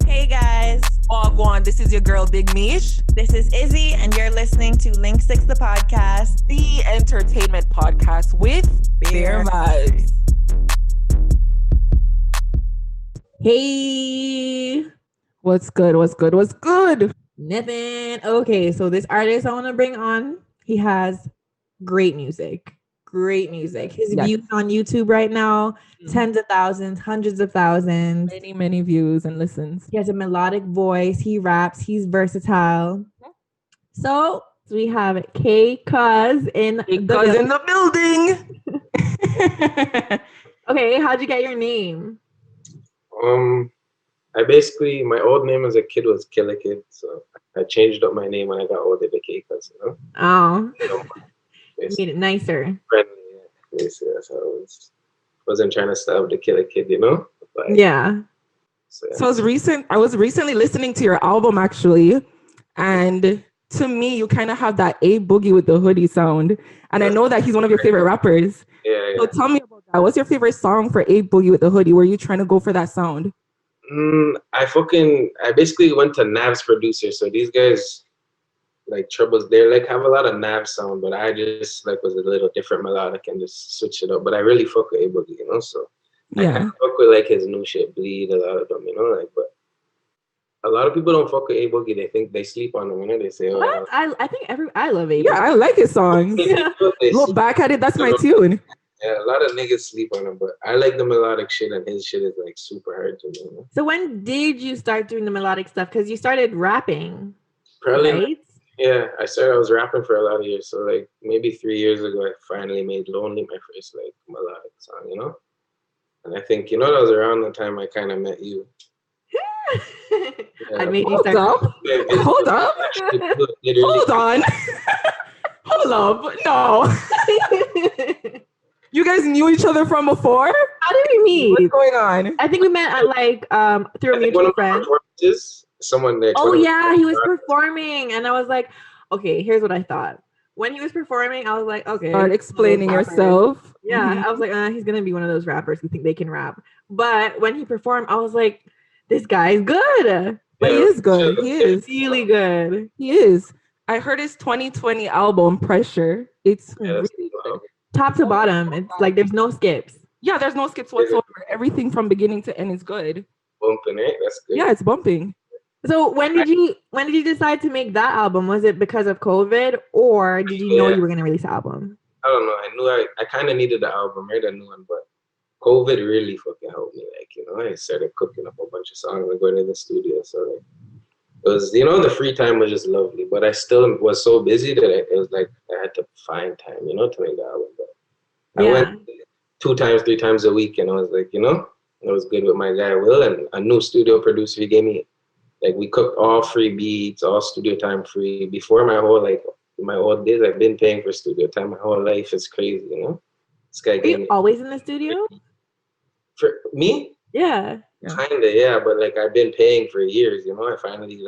Hey guys, Wagwan, this is your girl Big Mish, this is Izzy, and you're listening to Link 6 the podcast. the entertainment podcast with Beer Vibes. Hey, What's good? What's good? What's good? nothing. Okay, so this artist I want to bring on, he has great music. Great music. His Yes. views on YouTube right now, Mhm. tens of thousands, hundreds of thousands. Many views and listens. He has a melodic voice. He raps. He's versatile. So we have K Cuzz in the Because in the building. Okay, how'd you get your name? My old name as a kid was Killer Kid, so I changed up my name when I got older to K Cuzz, Oh, Basically, made it nicer. friendly, yeah. Basically, that's how it was. Wasn't trying to stop the Killer Kid, But, Yeah. So, yeah. So I was recently listening to your album actually, and to me, you kind of have that A Boogie with the hoodie sound, and I know that he's one of your favorite rappers. yeah. So tell me about that. What's your favorite song for A Boogie with the hoodie? Were you trying to go for that sound? I basically went to Nav's producer, so these guys like Troubles, they like have a lot of Nav sound, but I just like was a little different melodic and just switch it up. But I really fuck with A Boogie, so I Yeah. kind of fuck with like his new shit, Bleed, a lot of them, but a lot of people don't fuck with A Boogie. They think they sleep on him, They say, oh, What? I think I love it. Yeah, I like his songs. they Look sleep- back at it, that's my tune. yeah, a lot of niggas sleep on him, but I like the melodic shit, and his shit is like super hard to me. So when did you start doing the melodic stuff? Because you started rapping, Probably, right? yeah. I was rapping for a lot of years, so like maybe 3 years ago, I finally made "Lonely" my first like melodic song, And I think that was around the time I kind of met you. I made you Hold start. up. Hold up. Hold on. Hold up. No. You guys knew each other from before? How did we meet? What's going on? I think we met at through a One mutual of my friend. performances, someone there. Oh yeah, he was performing, and I was like, okay, here's what I thought. When he was performing, I was like, okay. Start explaining rapper. yourself. Yeah, Mhm. I was like, he's gonna be one of those rappers who think they can rap. But when he performed, I was like, this guy's good. But he is good. He is. Really good. He is. I heard his 2020 album, Pressure. It's Yeah, really that's good. Top to bottom, it's like there's no skips. Yeah, there's no skips whatsoever. Everything from beginning to end is good. bumping it. That's good. Yeah, it's bumping. So when did you decide to make that album? Was it because of COVID, or did you know Yeah. you were gonna release the album? I don't know. I knew I kind of needed the album, right? A new one, but COVID really fucking helped me. I started cooking up a bunch of songs and going to the studio. So it was, the free time was just lovely. But I still was so busy that it was like I had to find time, to make the album. But I went 2 times, 3 times a week, and I was like, I was good with my guy Will and a new studio producer. He gave me we cooked all free beats, all studio time free. Before my old days, I've been paying for studio time. My whole life is crazy, This guy Are gave you me always in the studio? for me. Yeah. Kinda, yeah, but I've been paying for years, I finally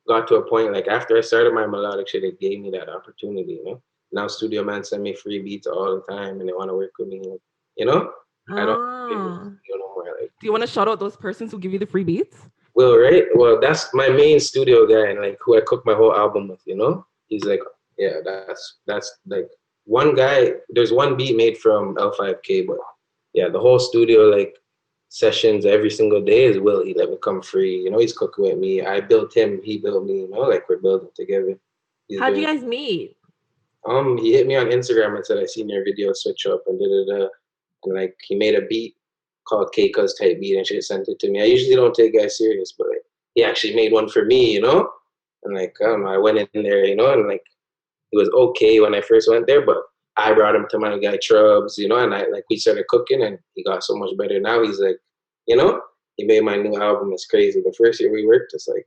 got to a point after I started my melodic shit, it gave me that opportunity, Now Studio Man send me free beats all the time and they want to work with me, I don't Oh. no more Do you want to shout out those persons who give you the free beats? Will, right? Well, that's my main studio guy and who I cook my whole album with, He's like, yeah, that's one guy, there's one beat made from L5K, but yeah, the whole studio sessions every single day is Will. He let me come free. He's cooking with me. I built him. He built me. We're building together. How'd you guys meet? He hit me on Instagram and said, I seen your video switch up and da-da-da. And he made a beat called K Cuzz type beat and she sent it to me. I usually don't take guys serious, but he actually made one for me, And I don't know, I went in there, and it was okay when I first went there, but I brought him to my guy Trubs, and we started cooking and he got so much better. Now he's he made my new album. It's crazy. The first year we worked, it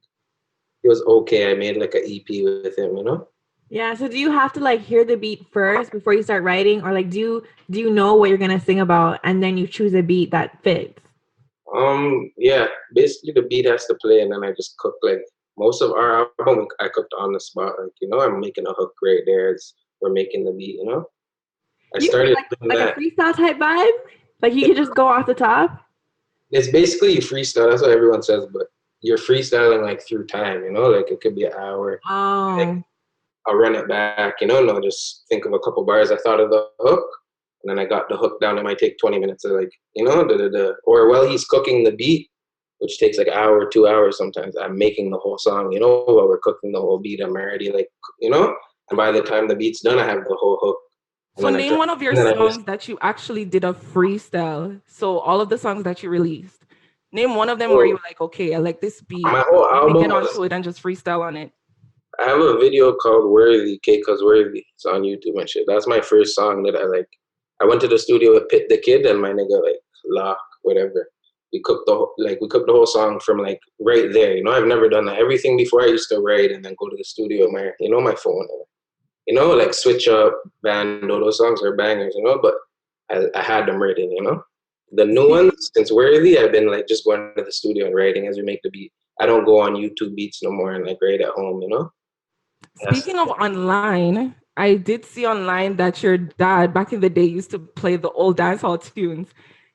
was okay. I made an EP with him, Yeah. So do you have to hear the beat first before you start writing, or do you know what you're gonna sing about and then you choose a beat that fits? Yeah. Basically, the beat has to play, and then I just cook. Most of our album, I cooked on the spot. I'm making a hook right there as we're making the beat. I You started like doing that. a freestyle type vibe. You could just go off the top. it's basically you freestyle. That's what everyone says, but you're freestyling like through time, you know, like it could be an hour. Oh. Like, I'll run it back, you know, and I'll just think of a couple bars. I thought of the hook, and then I got the hook down. It might take 20 minutes to like, you know, or while he's cooking the beat, which takes like an hour, 2 hours sometimes, I'm making the whole song, you know, while we're cooking the whole beat. I'm already like, you know, and by the time the beat's done, I have the whole hook. So name one of your songs that you actually did a freestyle. So all of the songs that you released, name one of them where you were like, okay, I like this beat. My whole album. Get onto it and just freestyle on it. I have a video called Worthy, K Cuzz Worthy. It's on YouTube and shit. That's my first song that I like. I went to the studio with Pit the Kid and my nigga like Lock, whatever. We cooked the whole song from like right there. You know, I've never done that. Everything before I used to write and then go to the studio with my, you know, my phone. You know, like Switch Up, Bando, those songs are bangers, you know, but I had them written, you know. The new ones, since Worthy, I've been like just going to the studio and writing as we make the beat. I don't go on YouTube beats no more and like write at home, you know. Speaking of online, I did see online that your dad back in the day used to play the old dancehall tunes.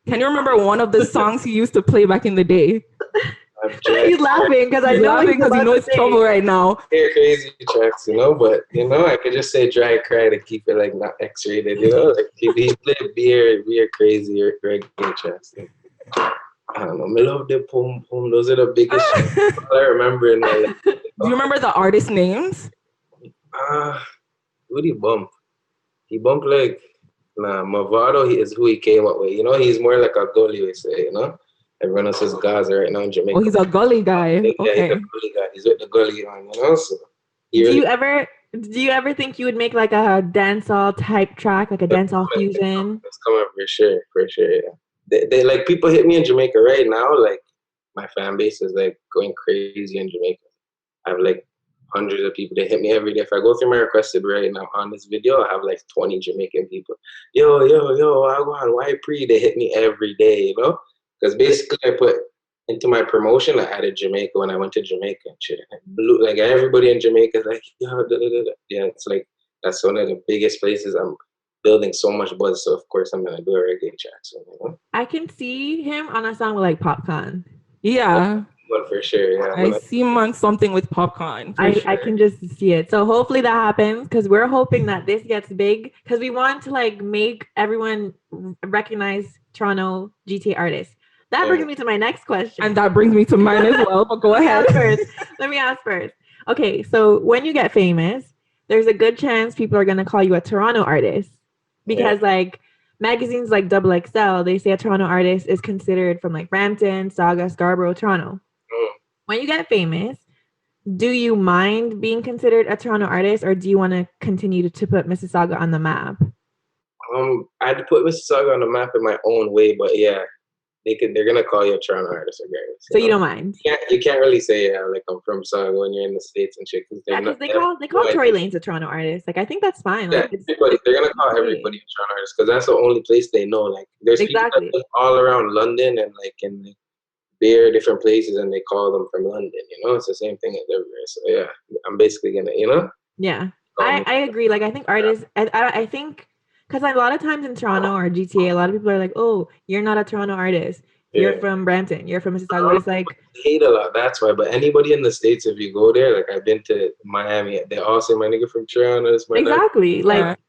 Can you remember one of the songs he used to play back in the day? He's laughing because I know he knows it's trouble right now. They're crazy tracks, you know, but you know, I could just say Dry Cry to keep it like not X-rated, you know. Like he played beer crazy or reggae tracks. Like, I don't know. Me love the pom pom. Those are the biggest shit I remember in my life. Do you remember the artist names? What he bump? He bump like Mavado. He is who he came up with. You know, he's more like a gully, we say. You know, everyone else is Gaza right now in Jamaica. Oh, he's a gully guy. Yeah, okay. he's a gully guy. He's with the gully on. You know, so do you ever think you would make like a dancehall type track, like a dancehall fusion? It's coming for sure. Yeah. They like people hit me in Jamaica right now. Like my fan base is like going crazy in Jamaica. I have like hundreds of people that hit me every day. If I go through my requested right now on this video, I have like 20 Jamaican people. Yo, I go on why pre? They hit me every day, you know? Because basically I put into my promotion, I added Jamaica when I went to Jamaica and shit. Like everybody in Jamaica is like, yo, yeah, it's like that's one of the biggest places. I'm building so much buzz, so of course I'm gonna do a reggae track. So, you know? I can see him on a song with like Popcorn. Yeah. But for sure, yeah. I see him on something with Popcorn. I can just see it. So hopefully that happens because we're hoping that this gets big because we want to like make everyone recognize Toronto GTA artists. That brings me to my next question. And that brings me to mine as well, but go ahead. Let me ask first. Okay, so when you get famous, there's a good chance people are going to call you a Toronto artist because like magazines like XXL, they say a Toronto artist is considered from like Brampton, Saga, Scarborough, Toronto. When you get famous, do you mind being considered a Toronto artist or do you want to continue to put Mississauga on the map? I'd put Mississauga on the map in my own way, but yeah, they're gonna call you a Toronto artist regardless. So you don't mind? You can't really say like I'm from Saga when you're in the States and shit. Cause they call Tory Lanez a Toronto artist. Like I think that's fine. Yeah, like, they're gonna call everybody a Toronto artist because that's the only place they know. Like there's people that live all around London and like in like, different places and they call them from London. You know, it's the same thing as everywhere. So yeah, I'm basically gonna, you know. Yeah, I agree. Like I think artists, I think. Because a lot of times in Toronto or GTA, a lot of people are like, oh, you're not a Toronto artist. You're from Brampton. You're from Mississauga. It's like... I hate a lot. That's why. But anybody in the States, if you go there, like I've been to Miami, they all say my nigga from Toronto. Exactly. Like,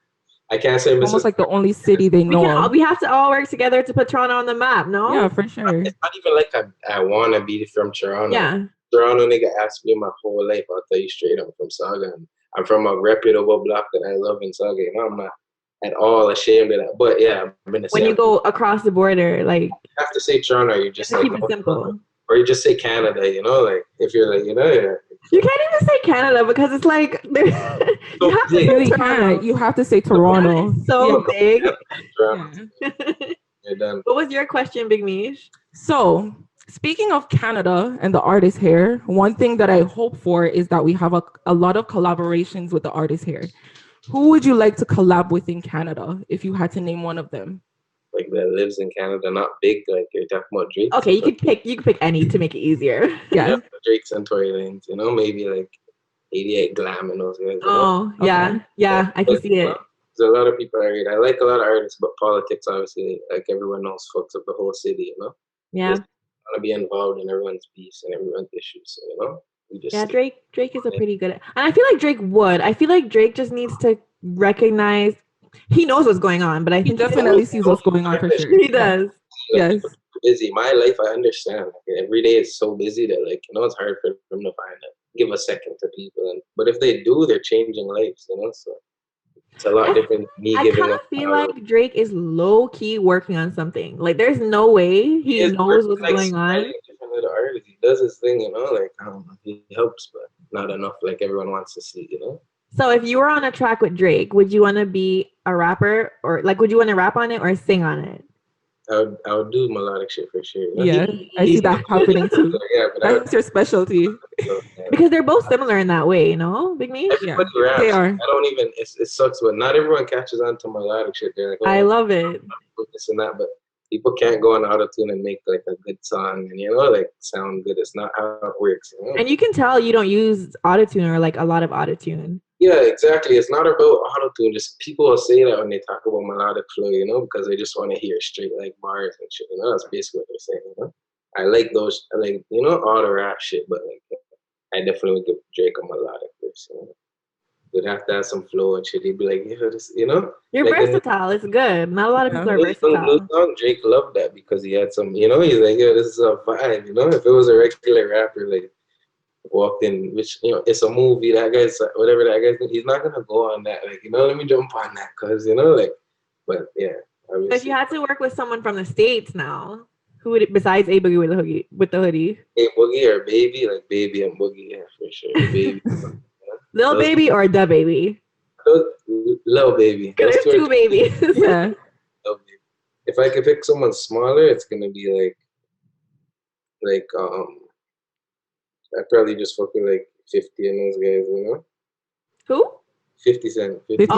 I can't say Mississauga. Almost like the only city they know. We have to all work together to put Toronto on the map, no? Yeah, for sure. It's not even like I want to be from Toronto. Yeah. Toronto nigga asked me my whole life. I'll tell you straight, I'm from Saga. I'm from a reputable block that I love in Saga. You know, I'm not at all ashamed of that. But yeah, I'm gonna say when you go across the border, like you have to say Toronto, you just like, keep it simple. Or you just say Canada, you know, like if you're like, you know, yeah. You can't even say Canada because it's like you have to say Toronto. So big. You're done. What was your question, Big Mish? So speaking of Canada and the artists here, one thing that I hope for is that we have a lot of collaborations with the artists here. Who would you like to collab with in Canada if you had to name one of them? Like that lives in Canada, not big. Like you're talking about Drake. Okay, you could pick any to make it easier. Yeah, Drake's and Tory Lanez. You know, maybe like 88 Glam and those guys. Oh yeah, I can see it. There's a lot of people I read. I like a lot of artists, but politics obviously, like everyone knows, fucks up the whole city. You know. Yeah. want to be involved in everyone's peace and everyone's issues. So, you know, we just Yeah, Drake is a pretty good, and I feel like Drake would. I feel like Drake just needs to recognize he knows what's going on, but I He think definitely sees what's going on for sure. he does. like, Yes. busy. My life, I understand. Like, every day is so busy that, like, you know, it's hard for them to find it. Give a second to people, but if they do, they're changing lives. You know, so it's a lot different than me I giving kind up. of feel like Drake is low key working on something. Like, there's no way he knows what's going on. Different little artist. He does his thing, you know. Like, I don't know, he helps, but not enough. Like everyone wants to see, you know. So, if you were on a track with Drake, would you want to be a rapper, or like, would you want to rap on it or sing on it? I would do melodic shit for sure. You know? Yeah, I see that happening too. Yeah, but That's your specialty. Because they're both similar in that way, you know, Big Me? Everybody raps. they are. I don't even. It sucks, but not everyone catches on to melodic shit. They're like, oh, I love it. this and that, but people can't go on autotune and make like a good song and, you know, like sound good. It's not how it works. You know? And you can tell you don't use autotune or like a lot of autotune. Yeah, exactly. It's not about autotune. Just people will say that when they talk about melodic flow, you know, because they just want to hear straight like bars and shit. You know, that's basically what they're saying. You know, I like those. I like, you know, all the rap shit, but like I definitely would give Drake a melodic verse. You know? You'd have to have some flow and shit. He'd be like, yeah, this, you know. You're like versatile. It's good. Not a lot of people are Blue versatile. Song, Drake loved that because he had some, you know, he's like, yeah, this is a vibe. You know, if it was a regular rapper, like, walked in, which, you know, it's a movie, that guy's whatever that guy's, he's not gonna go on that, like, you know, let me jump on that, cause, you know, like, but yeah. So if you had to work with someone from the States now, who would it, besides A Boogie with the hoodie? A Boogie or Baby, like Baby and Boogie, yeah, for sure. Baby. Lil Baby or Da Baby? Lil Baby. There's two babies. Yeah. Lil Baby. If I could pick someone smaller, it's gonna be like I'd probably just fuck with like 50 and those guys, you know? Who? 50 Cent. 50 Cent.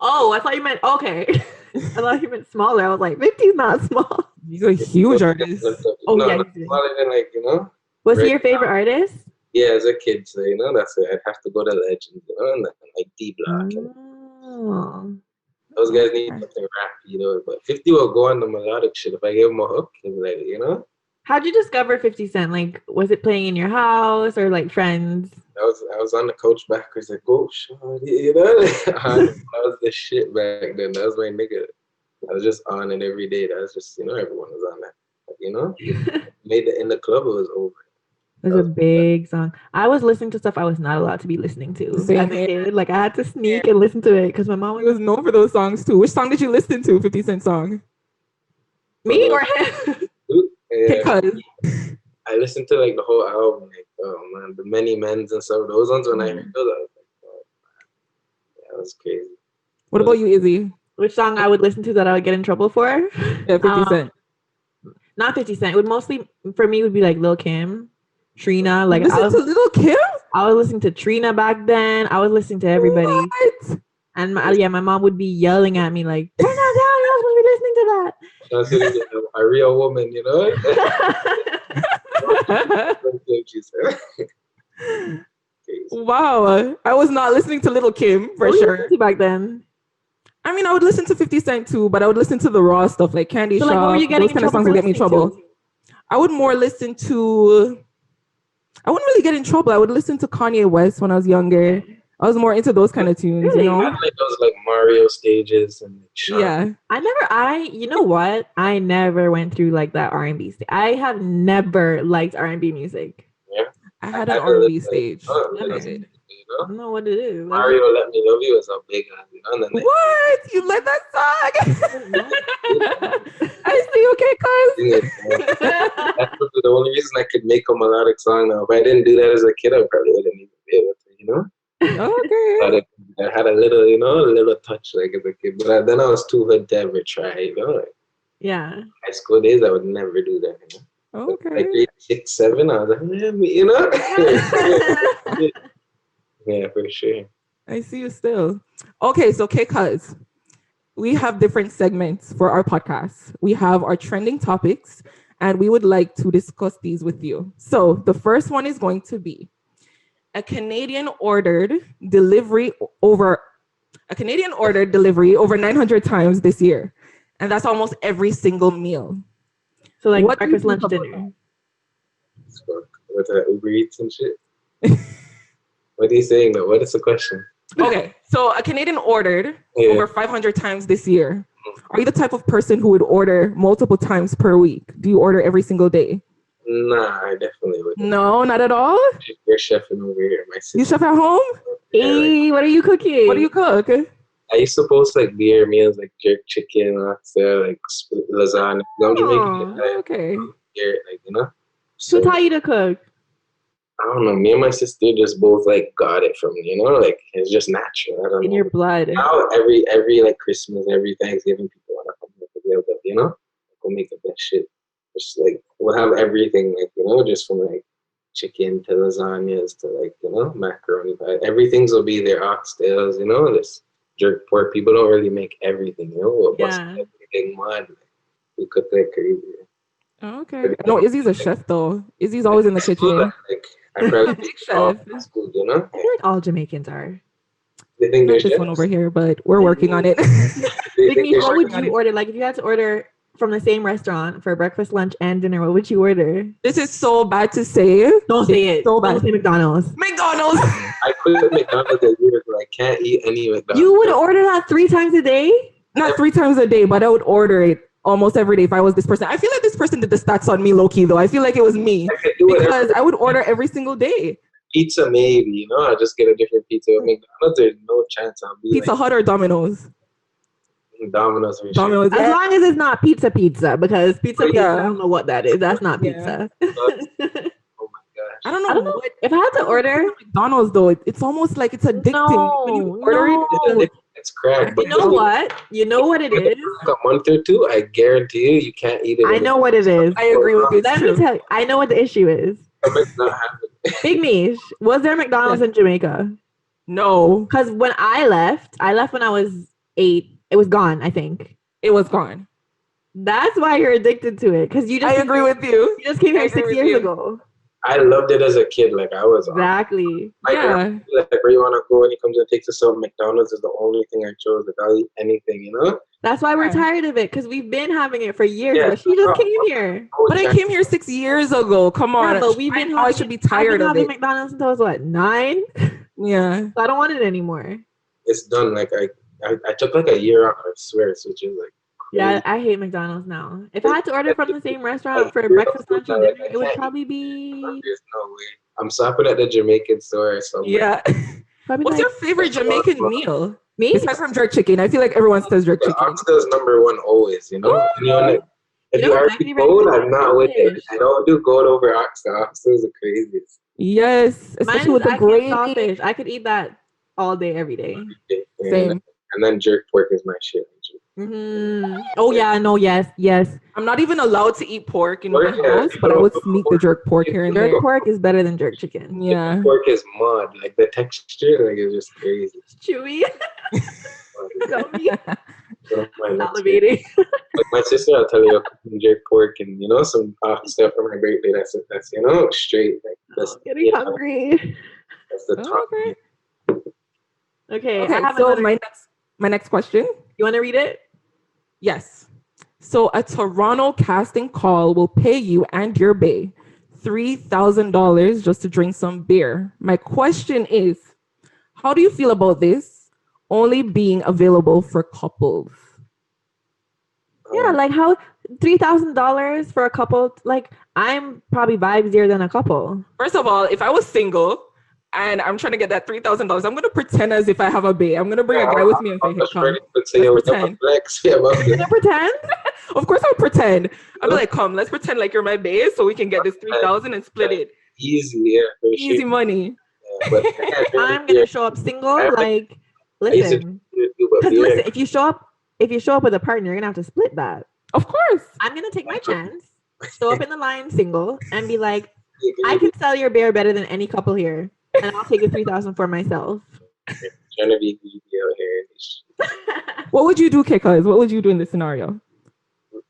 Oh, I thought you meant, okay. I thought you meant smaller. I was like, 50's not small. He's a huge artist. Oh, no, yeah. not smaller than, like, you know? Was he Right your favorite artist? Yeah, as a kid, so, you know, that's it. I'd have to go to Legends, you know, and like D-Block. Oh. Those guys need something rappy, you know, but 50 will go on the melodic shit. If I give him a hook, he'll be like, you know? How'd you discover 50 Cent? Like, was it playing in your house or like friends? I was on the couch backwards, like, oh, shawty, you know? That was the shit back then. That was my nigga. I was just on it every day. That was just, you know, everyone was on that. You know? Made it in the club, it was over. It was a big song. I was listening to stuff I was not allowed to be lilistening to as a kid. Like, I had to sneak and listen to it because my mom He was known for those songs too. Which song did you listen to? 50 Cent song? Me or him? K Cuzz. I listened to like the whole album, like, oh man, the Many Men's and stuff. Those ones when I heard those, I was like, oh, yeah, that was crazy. What about you, Izzy? Which song I would listen to that I would get in trouble for? Yeah, 50 Cent. Not 50 Cent. It would mostly, for me, would be like Lil Kim, Trina. Like, Listen to Lil Kim? I was listening to Trina back then. I was listening to everybody. What? And my mom would be yelling at me like, turn that down, you're not supposed to be listening to that. A real woman, you know? Wow. I was not listening to Lil Kim for What did you sure. listen to back then? I mean, I would listen to 50 Cent too, but I would listen to the raw stuff like Candy So, Shop. like, what were you getting Those kind in of songs trouble would for get me in listening trouble. to? I would more listen to, I wouldn't really get in trouble. I would listen to Kanye West when I was younger. I was more into those kind of tunes, Really? you know? I like those like Mario stages and Yeah. You know what? I never went through like that R&B stage. I have never liked R&B music. Yeah. I had an R&B stage. I I don't know what it is. Mario Let Me Love You was a big one, you know? And then What? You like that song? I see, okay, cuz. that's the only reason I could make a melodic song now. If I didn't do that as a kid, I probably wouldn't even be able to, you know? Okay. I had a little, you know, a little touch like as a kid, but then I was too hood to ever try, you know? Like, Yeah. high school days, I would never do that, you know? Okay. Like grade 6, 7, I was like, yeah, you know? Yeah, for sure. I see you still. Okay, so K Cuzz, we have different segments for our podcast. We have our trending topics, and we would like to discuss these with you. So the first one is going to be a Canadian ordered delivery over 900 times this year, and that's almost every single meal. So like What do you breakfast, think lunch, about dinner. Fuck. With the Uber Eats and shit. What are you saying though? What is the question? Okay, so a Canadian ordered Yeah. over 500 times this year. Are you the type of person who would order multiple times per week? Do you order every single day? Nah, I definitely would. No, not at all. You're chefing over here, my sister. You chef at home? Yeah, like, Hey, what are you cooking? What do you cook? I used to post like beer meals, like jerk chicken, like lasagna. I'm Jamaican. Aw, Okay. Yeah, like Who So taught you to cook? I don't know. Me and my sister just both like got it from like it's just natural. I don't In know. your blood. Now every like Christmas, every Thanksgiving, people want to come up with we'll make the best shit. Just like we'll have everything like just from like chicken to lasagnas to like macaroni pie. Everything's will be there. Oxtails, this jerk pork. People don't really make everything. We'll bust Yeah. everything mud. We cook like crazy. Okay. No, Izzy's a chef though. Izzy's always in the kitchen. Like I probably Big all chef. fast food. I feel like all Jamaicans are. They think they're Not this one chefs. over here, but we're working on it. They Big think Meat, they're what would working on you it. order? Like if you had to order from the same restaurant for breakfast, lunch, and dinner, what would you order? This is so bad to say. Don't say it. So Don't bad. say McDonald's. McDonald's. I quit McDonald's a year ago. I can't eat any McDonald's. You would order that 3 times a day? Not 3 times a day, but I would order it almost every day if I was this person. I feel like this person did the stats on me, low key though. I feel like it was me I could do whatever. because I would order every single day. Pizza, maybe. I just get a different pizza. With McDonald's, there's no chance I'll be Pizza Hut or Domino's? like Domino's. For sure. Domino's. As Yeah. long as it's not pizza, but because Yeah. I don't know what that is. That's not Yeah. pizza. Oh my gosh. I don't know. I don't know. If I had to order, McDonald's though, it's almost like it's addicting. When you order it, It's crack. But you know what? You know what it is? Like a month or two, I guarantee you can't eat it. I know what it is. I agree with you. It's Let me true. tell you. I know what the issue is. It's not happening. Big Mish, was there McDonald's in Jamaica? No, Because when I left when I was 8. It was gone, I think. it was gone. That's why you're addicted to it. Because I agree with you. You just came I here agree 6 with years you. ago. I loved it as a kid. Like I was Exactly. my Yeah. grandma, like where you want to go when he comes and takes us out. McDonald's is the only thing I chose. Like I'll eat anything. That's why we're Yeah. tired of it. Because we've been having it for years. Yeah. But she just came here. But I came here 6 years ago. Come on. Yeah, but we've I been know I should be tired of having it. McDonald's since I was what, 9? Yeah. So I don't want it anymore. It's done. Like I took like a year off. I swear, which is like Yeah, crazy. I hate McDonald's now. If I had to order from the same restaurant Like, for you're breakfast, lunch, and like, dinner, I it would can't probably be There's no way. I'm stopping at the Jamaican store. So Yeah. probably What's like your favorite Jamaican meal? me. Aside from jerk chicken. I feel like everyone says jerk the chicken. oxtail's number one always. Like, if You you know are my favorite gold, is I'm not with it. sausage. I don't do gold over oxtail. Oxtail's the craziest. Yes. Mine Especially with is the I can't gravy. sausage. I could eat that all day, every day. Same. And then jerk pork is my shit. Oh yeah, no, yes. I'm not even allowed to eat pork in my Pork, yeah. house, but I would sneak the jerk pork here and Jerk there. pork is better than jerk chicken. Yeah. Pork is mud. Like the texture, like it's just crazy. Chewy. Gummy. One of my nuts. Salivating. Like my sister, I'll tell you, I'm cooking jerk pork and some stuff for my birthday. That's it. That's straight. Like that's Getting hungry. That's the top. Okay. Okay, I Okay, have so another. my next question. You want to read it? Yes. So a Toronto casting call will pay you and your bae $3,000 just to drink some beer. My question is, how do you feel about this only being available for couples? Yeah, like how $3,000 for a couple? Like I'm probably vibesier than a couple. First of all, if I was single and I'm trying to get that $3,000, I'm gonna pretend as if I have a bae. I'm gonna bring a guy with me and say, "Hey, come." Let's pretend. flex. Yeah, You gonna pretend? Of course, I'll pretend. I'll be like, "Come, let's pretend like you're my bae, so we can get this 3,000 and split it. easy. Yeah, for Easy sure. money." Yeah, but I can't drink I'm beer. gonna show up single. Like, I used to listen, do but because beer. listen, if you show up with a partner, you're gonna have to split that. Of course. I'm gonna take my chance, show up in the line single, and be like, I can sell your beer better than any couple here, and I'll take the 3,000 for myself. Trying to be greedy out here. What would you do, K Cuzz? What would you do in this scenario?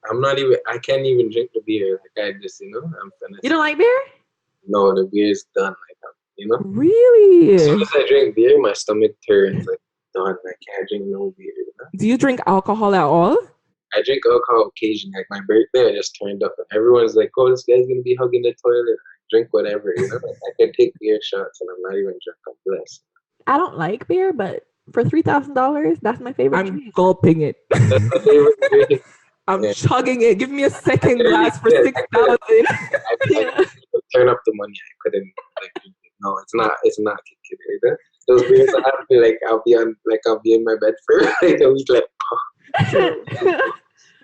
I can't even drink the beer. Like I just, I'm finished. You don't like beer? No, the beer's done. Like, Really? as soon as I drink beer, my stomach turns like done. I can't drink no beer. Do you drink alcohol at all? I drink alcohol occasionally. Like my birthday, I just turned up, and everyone's like, "Oh, this guy's gonna be hugging the toilet." Drink whatever, you know. Like, I can take beer shots, and I'm not even drunk. I'm blessed. I don't like beer, but for $3,000, that's my favorite I'm drink. gulping it. That's my favorite drink. I'm Yeah. chugging it. Give me a second glass for Yeah. 6,000. I turn up the money. I couldn't. Like, no, it's not. It's not kicking either. Those beers, I feel like I'll be in my bed for like a week. Like,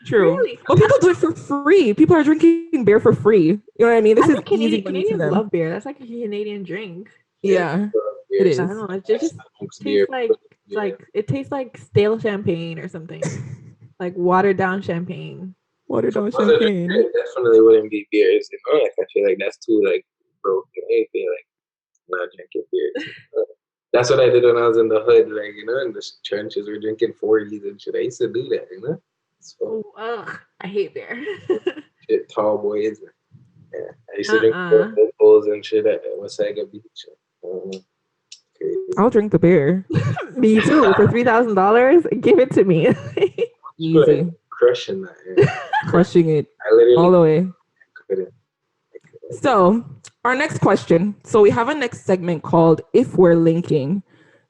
True. Really? But people do it for free. People are drinking beer for free. You know what I mean? This I is think Canadian, easy money to Canadians them. love beer. That's like a Canadian drink. Yeah, it is. I don't know. It just beer. tastes like it tastes like stale champagne or something, like watered down champagne. Watered down Some other champagne. beer definitely wouldn't be beers. You know, like I feel like that's too like broke. You know, you feel like not drinking beers. That's what I did when I was in the hood. Like, you know, in the trenches, we're drinking 40s and shit. I used to do that. You know, it's fun. Oh, ugh, I hate beer. Shit, tall boys. Yeah, I used to drink Red Bulls and shit at Mississauga Beach. Crazy. I'll drink the beer. Me too. For $3,000, give it to me. Easy. Crushing that. Yeah. Crushing it I literally all the way. couldn't. So, our next question. So, we have a next segment called If We're Linking.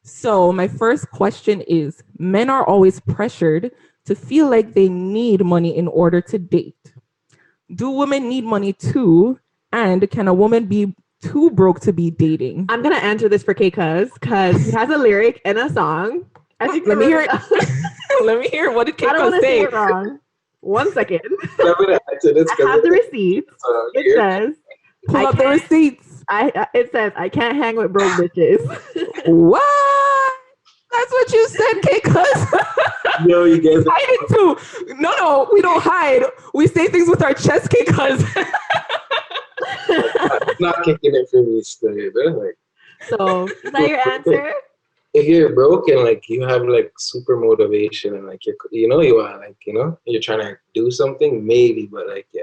So, my first question is, men are always pressured to feel like they need money in order to date. Do women need money too? And can a woman be too broke to be dating? I'm gonna answer this for K Cuzz because he has a lyric in a song. As you can Let me hear it. remember- Let me hear. What did K I don't Cuzz want to say say? it wrong. 1 second. I'm gonna answer this I have the receipt. It here. says, Pull up the can't- receipts. it says, I can't hang with broke bitches. What? That's what you said, K Cuzz. Yo, you guys are Hide it too. No, we don't hide. We say things with our chest, K Cuzz. not kicking it for me still, you know? Like, So, is that your answer? if you're broke and like you have like super motivation and like you are like, you know, you're trying to do something, maybe, but like, yeah,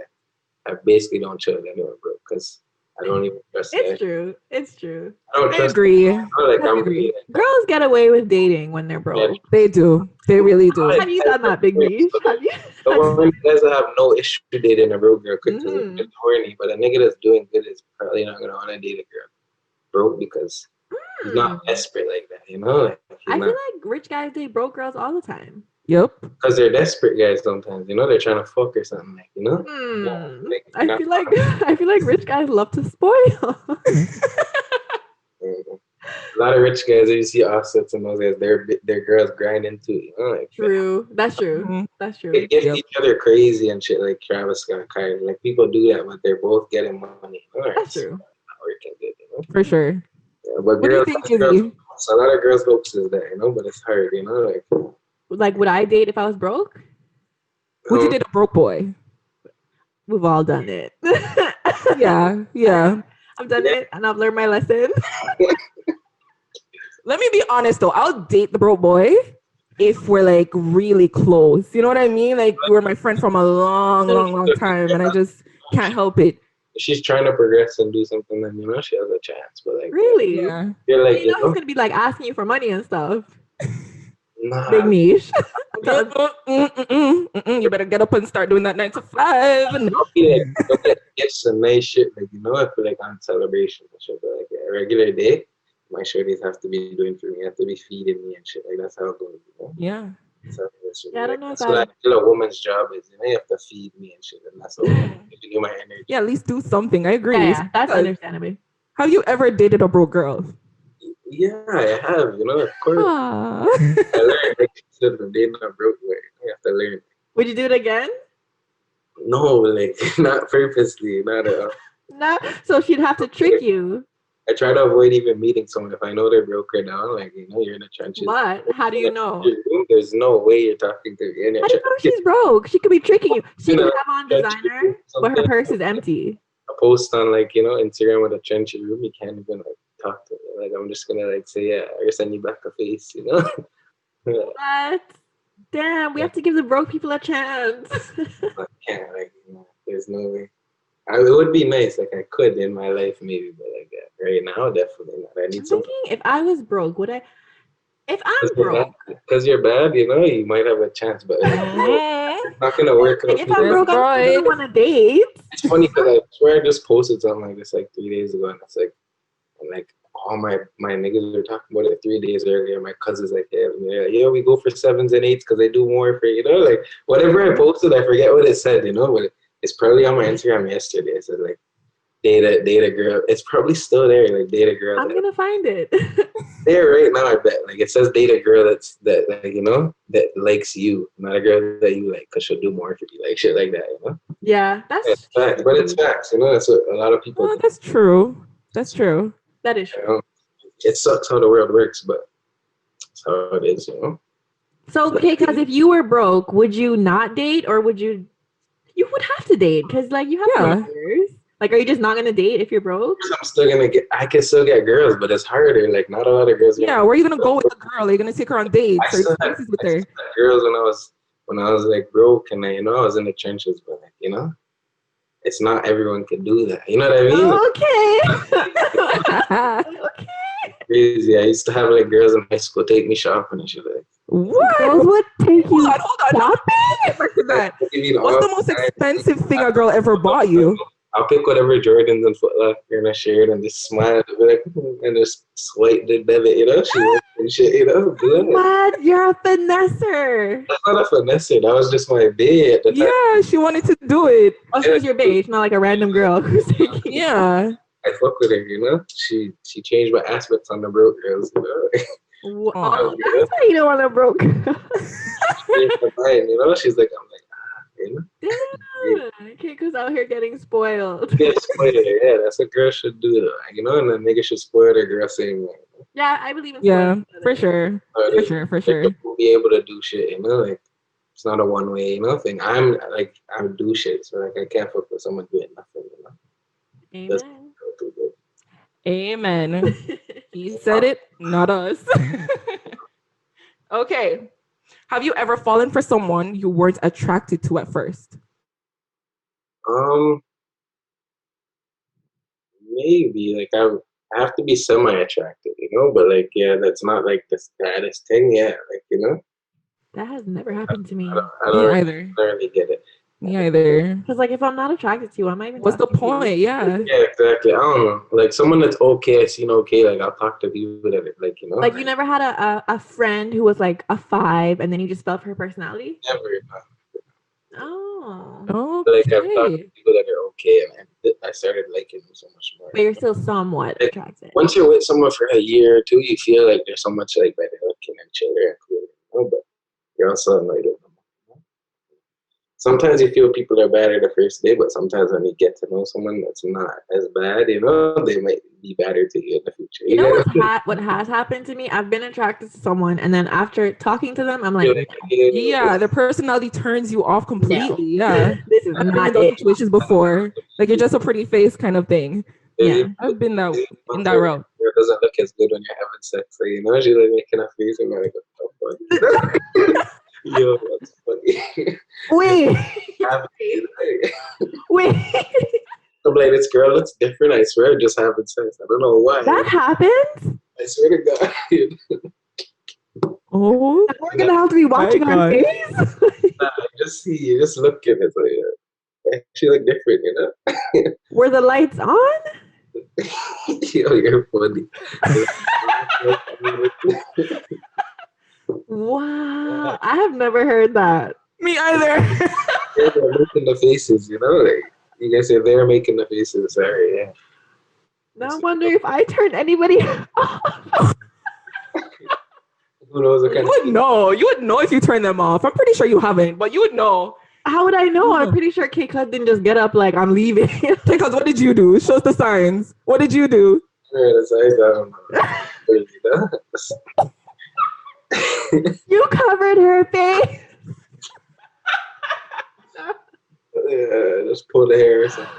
I basically don't chill with anyone broke because I don't even trust It's them. true. It's true. I don't I trust agree. them. Like, I I'm agree. Girls get away with dating when they're broke. They do. They really do. Have you done that, Big Niche? Have you? the one guys that have no issue dating a broke girl because Mhm. it's horny, but a nigga that's doing good is probably not gonna want to date a girl broke because he's not desperate like that, you know? Like, I feel like rich guys date broke girls all the time. Yep. because they're desperate guys sometimes, you know, they're trying to fuck or something, like, you know? Like, I feel like rich guys love to spoil. a lot of rich guys, you see offsets and those guys, their girls grind into it, you know? Like, True. That's true. Mhm. That's true. they give each other crazy and shit, like Travis Scott and Kylie. Like, people do that, but they're both getting money. You know? That's true. Not working good, you know? For sure. Yeah, but What do you girls, think, girls, Izzy? a lot of girls focuses that, you know, but it's hard, you know? Like, Like, would I date if I was broke? Would you date a broke boy? We've all done it. Yeah. I've done it and I've learned my lesson. Let me be honest though. I'll date the broke boy if we're like really close. You know what I mean? Like you're my friend from a long time, and I just can't help it. if she's trying to progress and do something, then, you know, she has a chance. But, like, Really? Yeah. you're like, You know he's gonna be like asking you for money and stuff. nah. Big niche. You better get up and start doing that 9 to 5. And You'll get gifts and nice shit, like, you know, I feel like on celebration and shit, but like a regular day, my shorties have to be doing for me, have to be feeding me and shit. Like, that's how it goes, you know? yeah. So, it's Yeah, I don't know if that's what I feel a woman's job is, you know, you have to feed me and shit, and that's all giving you my energy. Yeah, at least do something. I agree. Yeah, that's understandable. Have you ever dated a broke girl? Yeah, I have, you know, of course. Ah. I learned, like, shit from dating a broke way. You have to learn. Would you do it again? No, like, not purposely, not at all. No. So she'd have to trick you. I try to avoid even meeting someone if I know they're broke right now. Like, you know, you're in the trenches. What? How do you know? There's no way you're talking to me. How do you know she's broke? She could be tricking you. She You could know, have on designer, but her purse is empty. A post on, like, you know, Instagram with a trench room, you can't even, like, talk to me. Like, I'm just gonna, like, say, yeah, or send you back a face, you know? What? Damn, we have to give the broke people a chance. I can't, like, you know, there's no way. It would be nice, like, I could in my life, maybe, but like right now, definitely not. I I'm need some. thinking if I was broke, would I? If I'm broke, Because you're bad, you know, you might have a chance, but like, It's not gonna work out. If I'm broke, I'm right. still gonna want to date. It's funny because I swear I just posted something like this like 3 days ago, and it's like, and like all my niggas were talking about it 3 days earlier. My cousins like, yeah, we go for 7s and 8s because they do more for, you know, like whatever I posted, I forget what it said, you know, but it's probably on my Instagram yesterday. It said like date a girl. It's probably still there, like date a girl. I'm gonna find it. There right now, I bet. Like it says date a girl that like, you know, that likes you, not a girl that you like because she'll do more for you, like shit like that, you know. Yeah, that's It's facts, but it's facts, you know. That's what a lot of people. Oh, that's true. That's true. that is true. You know? It sucks how the world works, but that's how it is, you know. So, okay, because if you were broke, would you not date, or would you? You would have to date because, like, you have partners. Like, are you just not gonna date if you're broke? I'm still gonna get. I can still get girls, but it's harder. Like not a lot of girls. Yeah, where are you gonna go with the girl? Are you gonna take her on dates I or still had, dances with I her? still had girls when I was like broke, and you know I was in the trenches, but like, you know, it's not everyone can do that. You know what I mean? Okay. Crazy. I used to have like girls in high school take me shopping and shit. Like, What? Girls would take you. Hold on. What's the most expensive thing a girl ever bought you? I'll pick whatever Jordans and Foot Locker and a shirt and just smile and be like, and just swipe the debit, you know? She and shit, you know? Good. What? You're a finesser. That's not a finesse. That was just my bed. Yeah, she wanted to do it. Oh, she was your babe, not like a random girl who's taking. Yeah. I fuck with her, you know? She changed my aspects on the broke girls, you know? Oh, that's why you don't want a broke girl. She changed my mind, you know? She's like, I'm like, you know? Damn. K Cuzz out here getting spoiled. Get spoiled, yeah, that's what girls should do, though. You know, and then niggas should spoil their girl same way. Yeah, I believe in Yeah, spoiling for sure. For sure. They will be able to do shit, you know? Like, it's not a one way, you know, thing. I'm do shit, so like I can't fuck with someone doing nothing, you know? Amen. Too good. Amen. He said it, not us. Okay. Have you ever fallen for someone you weren't attracted to at first? Maybe like I have to be semi-attractive, you know, but like yeah, that's not like the status thing. Yeah, like you know, That has never happened to me. I Me don't either. really get it. Me either. Because, like, if I'm not attracted to you, am I even What's the talking to you? point? Yeah. Yeah, exactly. I don't know. Like someone that's okay, I seen okay. Like I'll talk to people that like you know. Like, you never had a friend who was like a 5 and then you just fell for her personality? Never. Oh. Like I've talked Okay. to people that are okay, and I started liking them so much more. But you're still somewhat Like, attracted. Once you're with someone for a year or two, you feel like they're so much like better looking and chiller and cool, you know. But you're also annoyed with them. Sometimes you feel people are better the first day, but sometimes when you get to know someone that's not as bad, you know, they might be better to you in the future. You know what has happened to me? I've been attracted to someone, and then after talking to them, I'm like, Yeah, their personality turns you off completely. Yeah. this is I've been in not those it. situations before. Like you're just a pretty face kind of thing. Yeah. I've been in that route. It doesn't look as good when you're having sex. So, you know, she's like making a face and you're like, what the fuck? Yo, that's funny. Wait. Wait. I'm like, this girl looks different. I swear, just having sex. I don't know why. That happens? I swear to God. Oh, We're going to have to be watching my our God. face? Nah, you just look at it. So, yeah. She look different, you know? Were the lights on? Yo, you're funny. Wow. I have never heard that. me either. They're making the faces, you know? Like, you guys say they're making the faces. Sorry, yeah. Now I wonder if I turned anybody off. Who knows what You kind would know. You would know if you turn them off. I'm pretty sure you haven't, but you would know. How would I know? I'm pretty sure K Cuzz didn't just get up like, I'm leaving. Because what did you do? Show us the signs. What did you do? I don't know. You covered her face. Yeah, just pull the hair or something.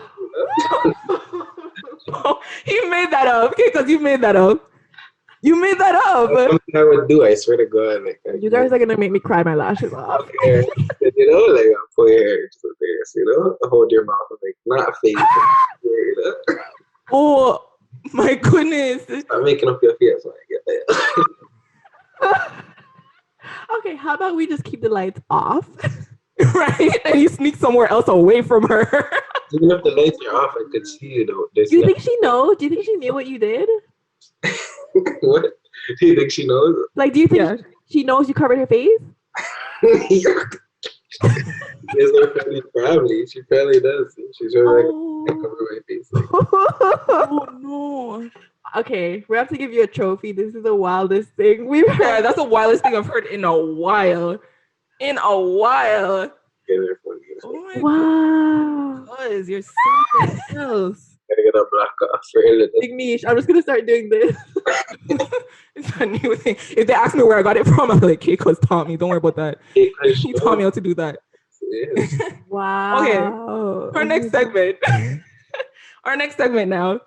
Oh, you made that up. Okay, because you made that up. You made that up. That's something I would do, I swear to God. Like, You guys are gonna make me cry my lashes off. hair, you know, like I'll put your hair to this, you know, hold your mouth, like not face, you know. Oh my goodness. Stop making up your face when I get that. Okay, how about we just keep the lights off? right? And you sneak somewhere else away from her. Even if the lights are off, I could see you though. There's Do you think she knows? Do you think she knew what you did? What? Do you think she knows? Like, do you think Yeah. she knows you covered her face? Probably. She probably does. She's really like, I Oh. cover my face. Like, Oh no. Okay, we have to give you a trophy. This is the wildest thing we've Yeah, heard. that's the wildest thing I've heard in a while. In a while. yeah, they're funny. Oh my Wow. God, Cuzz, you're something else. Gotta get a block off for a little. Big niche. I'm just gonna start doing this. It's a new thing. If they ask me where I got it from, I'm like, K Cuzz taught me. Don't worry about that. He taught me how to do that. Yeah. Wow. Our next segment. Our next segment now.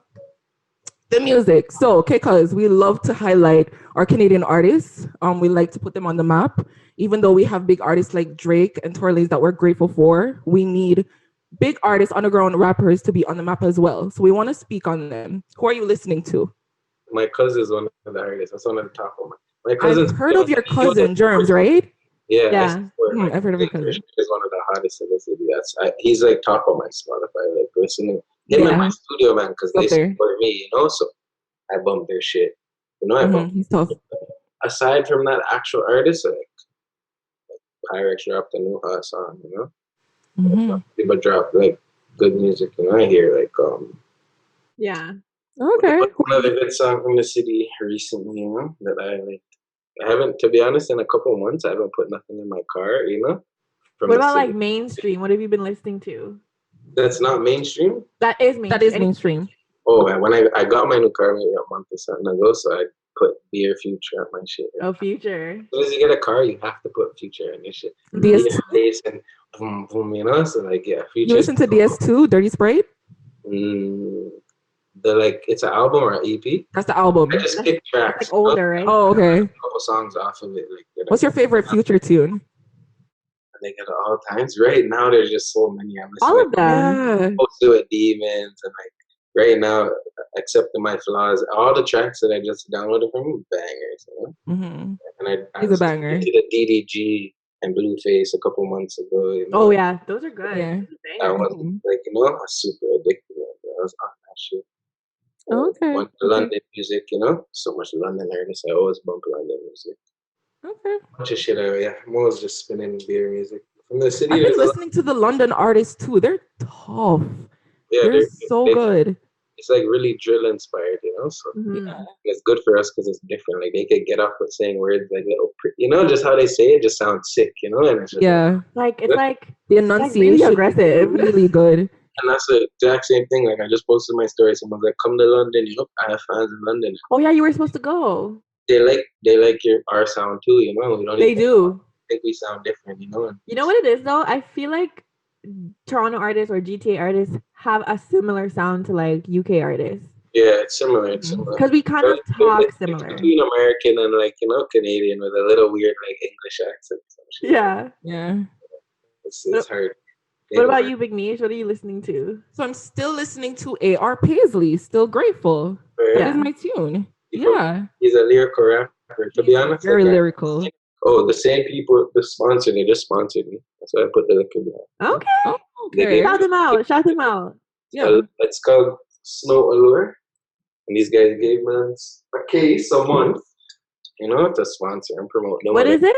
The music. So, K Cuzz, we love to highlight our Canadian artists. We like to put them on the map. Even though we have big artists like Drake and Torley's that we're grateful for, we need big artists, underground rappers to be on the map as well. So we want to speak on them. Who are you listening to? My cousin is one of the artists. That's one of the top of my cousin. I've heard of your cousin, Germs, right? Yeah. Yeah. I've heard of your cousin. He's one of the hottest in the city. He's like top of my Spotify. Like listening him in Yeah. my studio, man, because they Up there. support me, you know. So I bump their shit. You know, I bump. He's tough. Aside from that, actual artist, like Pyrex dropped a new hot song, you know. People drop like good music, you know. I hear like Yeah. Okay. another good song from the city recently, you know, that I like. I haven't, to be honest, in a couple of months, I haven't put nothing in my car, you know. From What the about city. like mainstream? What have you been listening to? That's not mainstream. That is mainstream. That is mainstream. Oh, man, when I got my new car maybe a month or something ago, so I put Dear Future on my shit. Oh, Future. As soon as you get a car, you have to put Future on your shit. DS2. Dear Face and boom, boom, you know. So like, yeah, Future. You listen to DS2, Dirty Sprite? It's an album or an EP. That's the album. I just skip tracks. Like older, right? Oh, okay. A couple songs off of it. Like, What's your favorite Future tune? I think at all times. Right now, there's just so many. I'm listening All of them. Yeah. to it, Demons, and like right now, Accepting My Flaws. All the tracks that I just downloaded from him, bangers. You know? Mm-hmm. And I He's a banger. to the DDG and Blueface a couple months ago. You know? Oh yeah, those are good. Yeah. That was like, you know, I was super addicted. I was on that shit. Okay. Went to London music, you know, so much London artists. I always bump London music. Okay. Bunch of shit. I'm always just spinning beer music from the city. I've been there's a lot- listening to the London artists too. They're tough. yeah, They're so good. It's like really drill inspired, you know. So Mhm. it's good for us because it's different. Like they could get off with saying words like little, you know, just how they say it just sounds sick, you know. And it's just Yeah. Like it's like The really enunciation is aggressive. really good. and that's the exact same thing. Like I just posted my story. Someone's like, "Come to London." You know, I have fans in London. Oh yeah, you were supposed to go. They like our sound too. You know, we don't They even do. think we sound different. You know, and You know what it is though? I feel like Toronto artists or GTA artists have a similar sound to like UK artists yeah, it's similar. It's similar. because we kind of talk It's similar. between American and like, you know, Canadian with a little weird like English accent. Some shit. Yeah. Yeah. It's hard. What about you, Big Niche? What are you listening to? So I'm still listening to A.R. Paisley. Still grateful. That Yeah. is my tune. Yeah. He's a lyrical rapper. To be honest, Very like, lyrical. oh, the same people, the sponsor, they just sponsored me. That's why I put the liquor behind. Okay. Oh, They okay. gave- Shout them out. Shout them out. Yeah. It's called Snow Allure. And these guys gave me a case a month, you know, to sponsor and promote. What is it?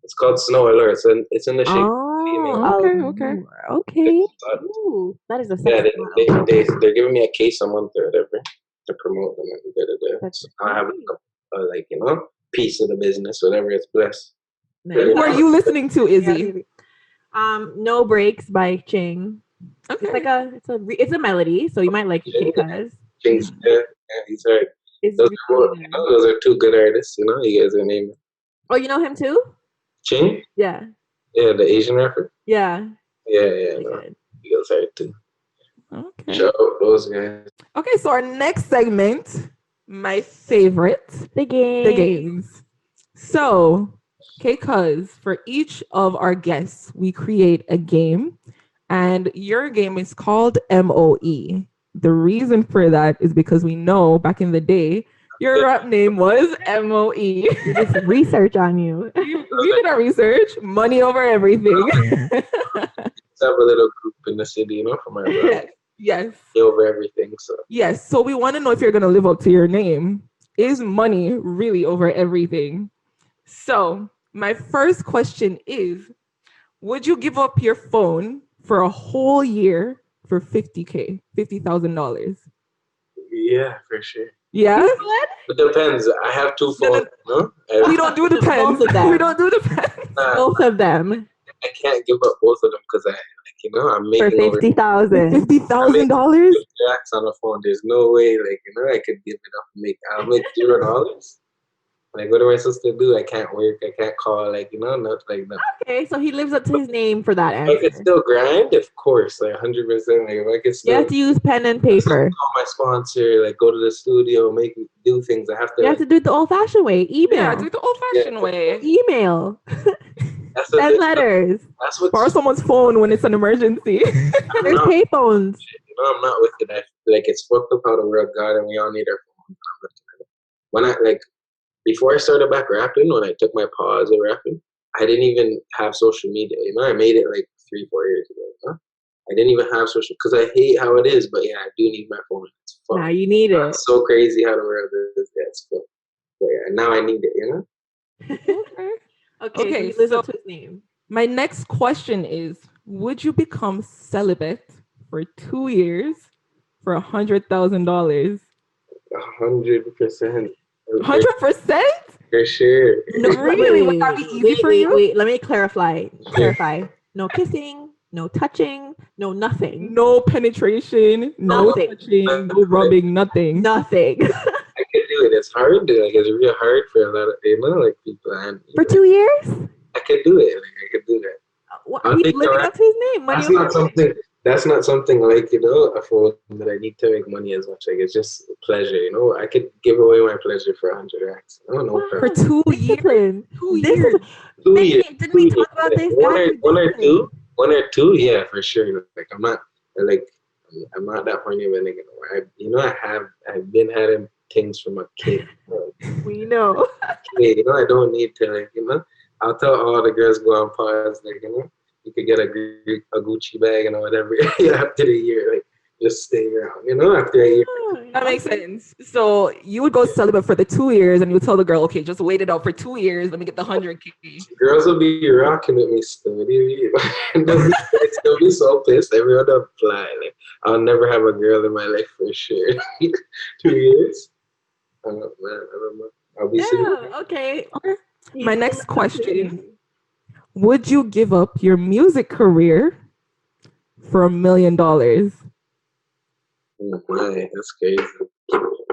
It's called Snow Allure. It's in the shape. Okay, okay. Okay. Ooh, that is a Yeah, sexy they're giving me a case a month or whatever to promote them and da. That's So I have like, you know, piece of the business, whatever it's blessed. Nice. Who are you listening to, Izzy? No Breaks by Ching. Okay. It's like it's a melody, so you might like it because Ching's, yeah, he's right. it's Those really are, good. you know, those are two good artists, you know. You guys are naming Oh, you know him too? Ching, Yeah. yeah, the Asian rapper. Yeah. Yeah, Really no, good. you guys are too. Okay. Shout out those guys. Okay, so our next segment, my favorite, The game. the games. So, K Cuzz, for each of our guests, we create a game, and your game is called MOE. The reason for that is because we know back in the day, Your rap name was MOE. Just research on you. We did our research. Money over everything. Let's have a little group in the city, you know, for my rap. Yes. Over everything. So Yes. So we want to know if you're gonna live up to your name. Is money really over everything? So my first question is, would you give up your phone for a whole year for $50,000, $50,000? yeah, for sure. Yeah. It depends. I have two phones, no? We don't do depends. Both of them. We don't do depends. Both of them I can't give up both of them because I, like, you know, I'm for making over $50,000. $50,000. racks on the phone. There's no way, like, you know, I could give it up and I'll make $0. Like, what am I supposed to do? I can't work. I can't call. Like, you know, not like that. Okay, so he lives up to his name for that I answer. could still grind, of course, like 100%. Like, if I could You still have to use pen and paper. call my sponsor, like, go to the studio, do things. I have to. You have to do it the old-fashioned way. Email. Yeah, do it the old-fashioned way. Email. That's what Send letters. That's what. Borrow someone's phone when it's an emergency. There's pay phones. You know, I'm not with it. Like, it's fucked up how the world got, and we all need our phones. When I like. Before I started back rapping, when I took my pause of rapping, I didn't even have social media. You know, I made it like 3-4 years ago. You know? I didn't even have social because I hate how it is. But yeah, I do need my phone. It's fun. Now you need it. It's so crazy how the world is. Yeah, it's fun. But yeah, now I need it. You know. Okay, so he lives up to his name. My next question is, would you become celibate for 2 years for $100,000? 100%. 100%? For sure. No, really? Would that be easy for you? Wait, let me clarify. No kissing, no touching, no nothing. No penetration, no Nothing. touching, no rubbing, nothing. Nothing. I can do it. It's hard. Like, it's real hard for a lot of, you know, like people. And For 2 years? I can do it. Like, I could do that. He's living up to his name. That's not something like, you know, a phone that I need to make money as much. Like, it's just pleasure, you know. I could give away my pleasure for 100 racks. I don't know. For 2 years? 2 years? 2 years. Didn't we talk about this? One or two, yeah, for sure. Like, I'm not that horny of a nigga. I've been having things from a kid. We know. You know, I don't need to, like, you know. I'll tell all the girls go on pause, like, you know, you could get a Gucci bag and whatever after the year, like, just stay around, you know, after a year. That makes sense. So you would go celibate for the 2 years and you would tell the girl, okay, just wait it out for 2 years. Let me get the 100K. Girls will be rocking with me still. What do you mean? They'll be so pissed. Everyone will fly. Like, I'll never have a girl in my life for sure. 2 years? I don't know. I'll be single. Okay. My next question, would you give up your music career for $1 million? Oh my, that's crazy.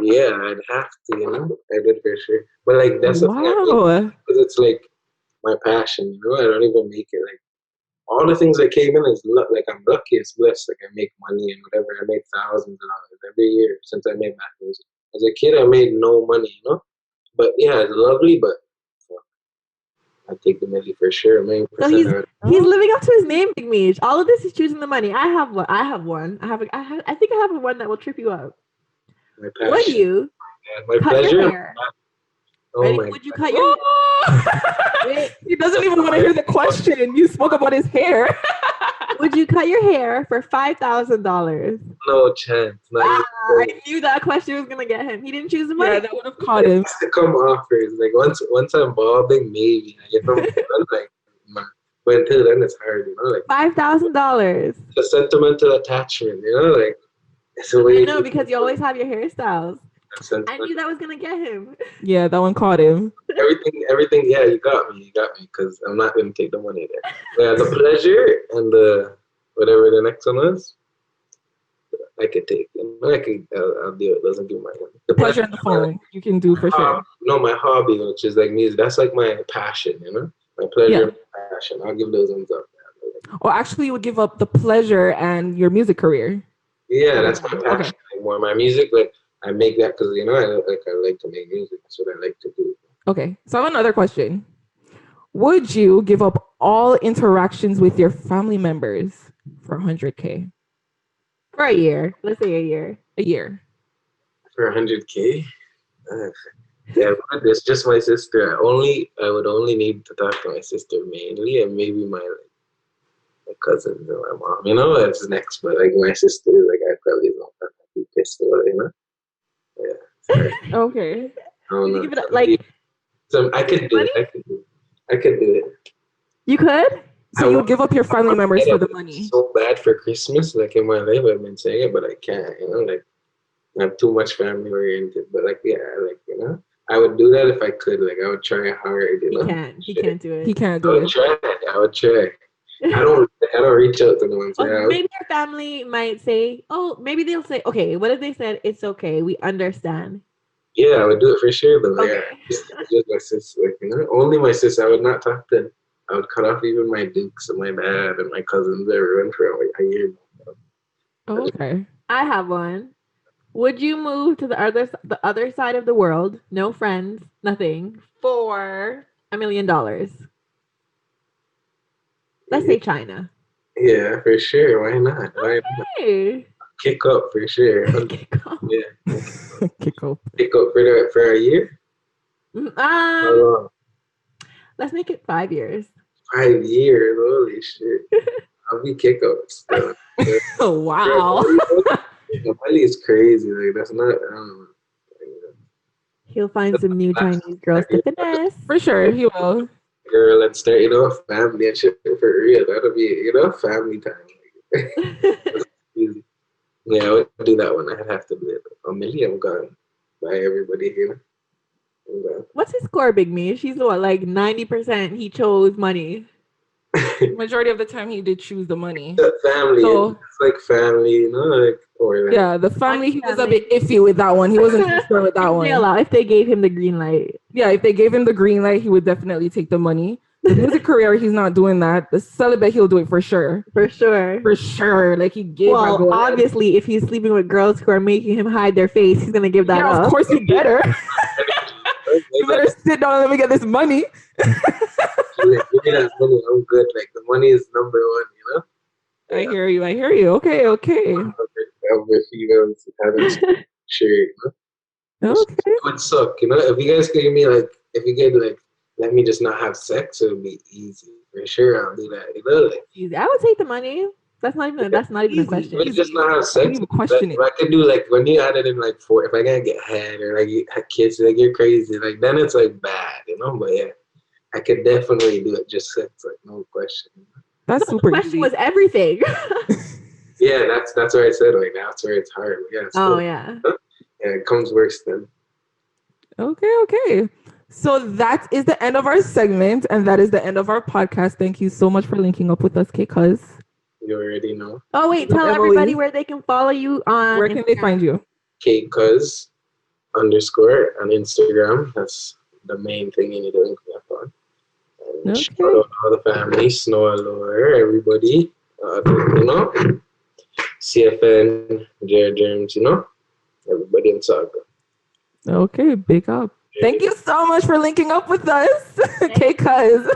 Yeah, I'd have to, you know. I did for sure. But, like, that's the thing. Because it's, like, my passion, you know. I don't even make it, like, all the things that came in is, like, I'm lucky, it's blessed. Like, I make money and whatever. I make thousands of dollars every year since I made back music. As a kid, I made no money, you know. But, yeah, it's lovely, but I take the money for sure. So he's living up to his name, Big Mich. All of this is choosing the money. I have one. I think I have one that will trip you up. My passion. Would you my cut pleasure? your hair? Oh Ready? my Would you cut your hair? He doesn't even want to hear the question. You spoke about his hair. Would you cut your hair for $5,000? No chance. I knew that question was gonna get him. He didn't choose the money. Yeah, that would have caught him. To come offers. Like, once I'm balding, maybe. I get them, like, but until then, it's hard, you know. Like, $5,000. the sentimental attachment, you know, like, it's a way. I know, because you always have your hairstyles. I knew that was gonna get him. Yeah, that one caught him. Everything. Yeah, you got me, because I'm not gonna take the money there. Yeah, the pleasure and the whatever the next one is, I could take. You know, I'll do it. Doesn't do my the pleasure and the phone you can do for sure. No, my hobby, which is like music. That's like my passion. You know, my pleasure and my passion. I'll give those ones up. Or actually, you would give up the pleasure and your music career. Yeah, that's my passion. Okay. Like, more my music, like. I make that because, you know, I like to make music. That's what I like to do. Okay. So I have another question. Would you give up all interactions with your family members for $100K? For a year. Let's say a year. A year. For $100K? Yeah, but it's just my sister. I would only need to talk to my sister mainly, and maybe my cousins and my mom. You know, that's next. But like my sister, like I probably don't be pissed about it. You know. Yeah. So, Okay. I don't know. Give it like So I could do it. I could do it. you could. So you would give up your family members for the money. So bad for Christmas, like in my life, I've been saying it, but I can't. You know, like I'm too much family oriented. But like, yeah, like you know, I would do that if I could. Like I would try hard. You know, He can't do it. He can't I do would it. try. I would try. I don't reach out to no one. Maybe your family might say, "Oh, maybe they'll say, okay, what if they said it's okay? We understand." Yeah, I would do it for sure. But Okay. yeah, just my sister. Like you know, only my sister. I would not talk to. I would cut off even my dukes and my dad and my cousins, everyone for like a year. Oh, okay. I have one. Would you move to the other side of the world, no friends, nothing, for $1 million? Let's say China. Yeah, for sure. Why not? Why not? Hey. Kick up for sure. Okay, go. Yeah, Kick up. kick up for a year. How long? Let's make it 5 years. 5 years. Holy shit! I'll be kick up still. Oh, wow. The money is crazy. Like that's not. I don't know. He'll find some new Chinese girls to finesse. For sure, he will. Girl, let's start, you know, family and shit for real. That'll be, you know, family time. Easy. Yeah, I would do that one. I'd have to do it. $1 million, I'm gone. By everybody here. I'm gone. What's his score, Big Me? She's what, like 90% he chose money. Majority of the time, he did choose the money. Family. So- It's like family, you know, like, or like, Yeah, the family, he was a bit iffy with that one. He wasn't too sure with that one. If they gave him the green light. Yeah, if they gave him the green light, he would definitely take the money. The music career, he's not doing that. The celibate, he'll do it for sure. For sure. For sure. Like he gave. Well, obviously, if he's sleeping with girls who are making him hide their face, he's gonna give that up. Of course, you better. You better sit down and let me get this money. Give me that money, I'm good. Like, the money is number one, you know? I hear you. Okay. Over females having sure, you know? Okay. It would suck, you know? If you guys could give me, like, if you could, like, let me just not have sex, it would be easy. For sure, I'll do that, you know? Like, Easy. I would take the money. That's not even a question. you just not have sex. Even question Like, I could do, like, when you added in, like, 4, if I can't get head or, like, you had kids, like, you're crazy. Like, then it's, like, bad, you know? But, yeah, I could definitely do it just sex, like, no question. That's The super question easy. was everything. Yeah, that's where I said, like, that's where it's hard. Yeah, it's Oh, still- yeah. Yeah, it comes worse then. Okay. So that is the end of our segment, and that is the end of our podcast. Thank you so much for linking up with us, K Cuzz. You already know. Oh, wait. Tell Emily. everybody where they can follow you on. Where can they Instagram. find you? K Cuzz _, on Instagram. That's the main thing you need to link me up on. And Okay. shout out to all the family, Snow Allure, everybody. You know, CFN, Jared Germs, you know, everybody in Saga. Okay, big up. Thank you so much for linking up with us, K Cuzz.